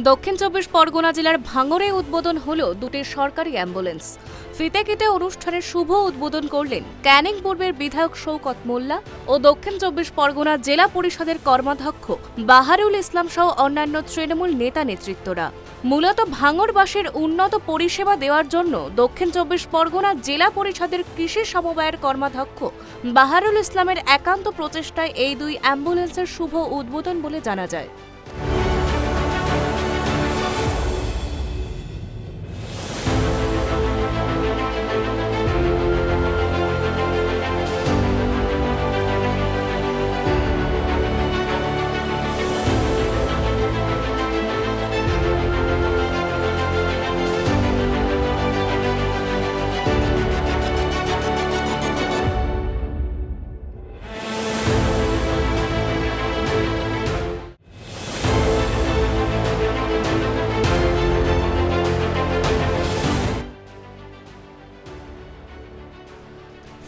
দক্ষিণ চব্বিশ পরগনা জেলার ভাঙড়ে উদ্বোধন হলো দুটি সরকারি অ্যাম্বুলেন্স। ফিতে কেটে অনুষ্ঠানের শুভ উদ্বোধন করলেন ক্যানিং পূর্বের বিধায়ক শওকত মোল্লা ও দক্ষিণ চব্বিশ পরগনা জেলা পরিষদের কর্মাধ্যক্ষ বাহারুল ইসলাম সহ অন্যান্য তৃণমূল নেতা নেতৃত্বরা। মূলত ভাঙড়বাসীর উন্নত পরিষেবা দেওয়ার জন্য দক্ষিণ চব্বিশ পরগনা জেলা পরিষদের কৃষি সমবায়ের কর্মাধ্যক্ষ বাহারুল ইসলামের একান্ত প্রচেষ্টায় এই দুই অ্যাম্বুলেন্সের শুভ উদ্বোধন বলে জানা যায়।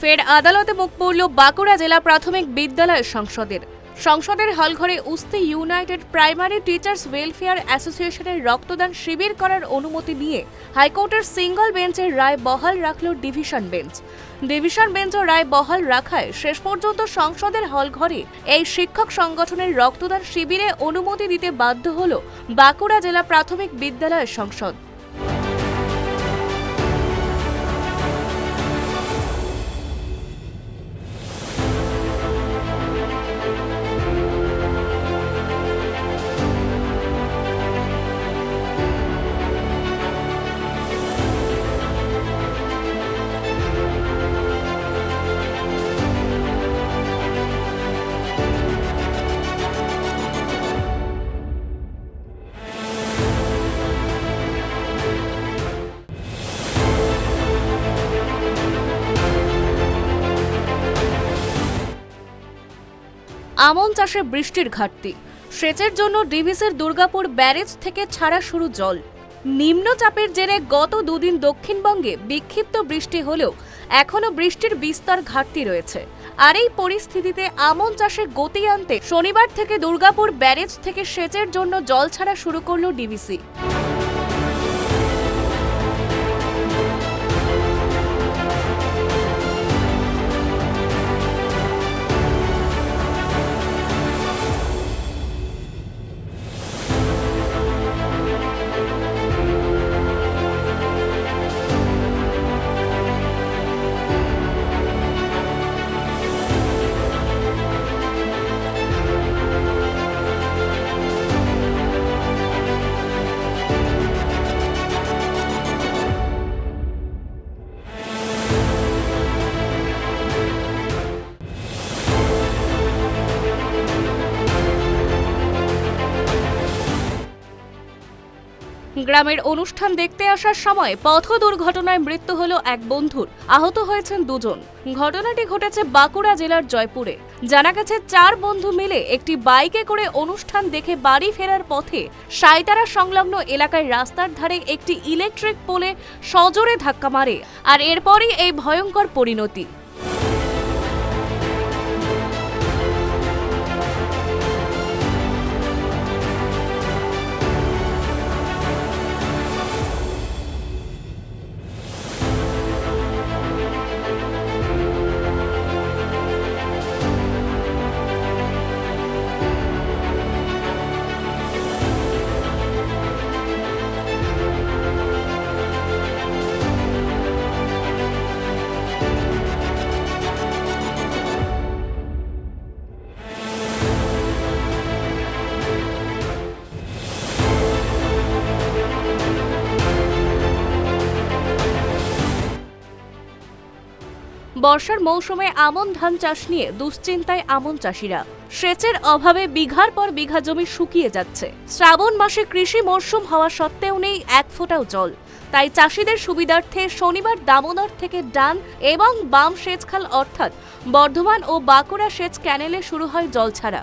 ফের আদালতে মুখ পড়ল বাঁকুড়া জেলা প্রাথমিক বিদ্যালয় সংসদের হলঘরে উস্তি ইউনাইটেড প্রাইমারি টিচার্স ওয়েলফেয়ার অ্যাসোসিয়েশনের রক্তদান শিবির করার অনুমতি নিয়ে হাইকোর্টের সিঙ্গল বেঞ্চের রায় বহাল রাখল ডিভিশন বেঞ্চও রায় বহাল রাখায় শেষ পর্যন্ত সংসদের হলঘরে এই শিক্ষক সংগঠনের রক্তদান শিবিরে অনুমতি দিতে বাধ্য হল বাঁকুড়া জেলা প্রাথমিক বিদ্যালয় সংসদ। আমন চাষে বৃষ্টির ঘাটতি, সেচের জন্য ডিভিসির দুর্গাপুর ব্যারেজ থেকে ছাড়া শুরু জল। নিম্নচাপের জেরে গত দুদিন দক্ষিণবঙ্গে বিক্ষিপ্ত বৃষ্টি হলেও এখনও বৃষ্টির বিস্তর ঘাটতি রয়েছে। আর এই পরিস্থিতিতে আমন চাষে গতি আনতে শনিবার থেকে দুর্গাপুর ব্যারেজ থেকে সেচের জন্য জল ছাড়া শুরু করল ডিভিসি। গ্রামের অনুষ্ঠান দেখতে আসার সময় পথ দুর্ঘটনায় মৃত্যু হল এক বন্ধুর, আহত হয়েছেন দুজন। ঘটনাটি ঘটেছে বাঁকুড়া জেলার জয়পুরে। জানা গেছে 4 বন্ধু মিলে একটি বাইকে করে অনুষ্ঠান দেখে বাড়ি ফেরার পথে সাঁইতারা সংলগ্ন এলাকায় রাস্তার ধারে একটি ইলেকট্রিক পোলে সজোরে ধাক্কা মারে, আর এরপরই এই ভয়ঙ্কর পরিণতি। বর্ষার মৌসুমে আমন ধান চাষ নিয়ে দুশ্চিন্তায় আমন চাষিরা। সেচের অভাবে বিঘার পর বিঘা জমি শুকিয়ে যাচ্ছে। শ্রাবণ মাসে কৃষি মরশুম হওয়া সত্ত্বেও নেই এক ফোঁটাও জল। তাই চাষিদের সুবিধার্থে শনিবার দামোদর থেকে ডান এবং বাম সেচখাল অর্থাৎ বর্ধমান ও বাঁকুড়া সেচ ক্যানেলে শুরু হয় জল ছাড়া।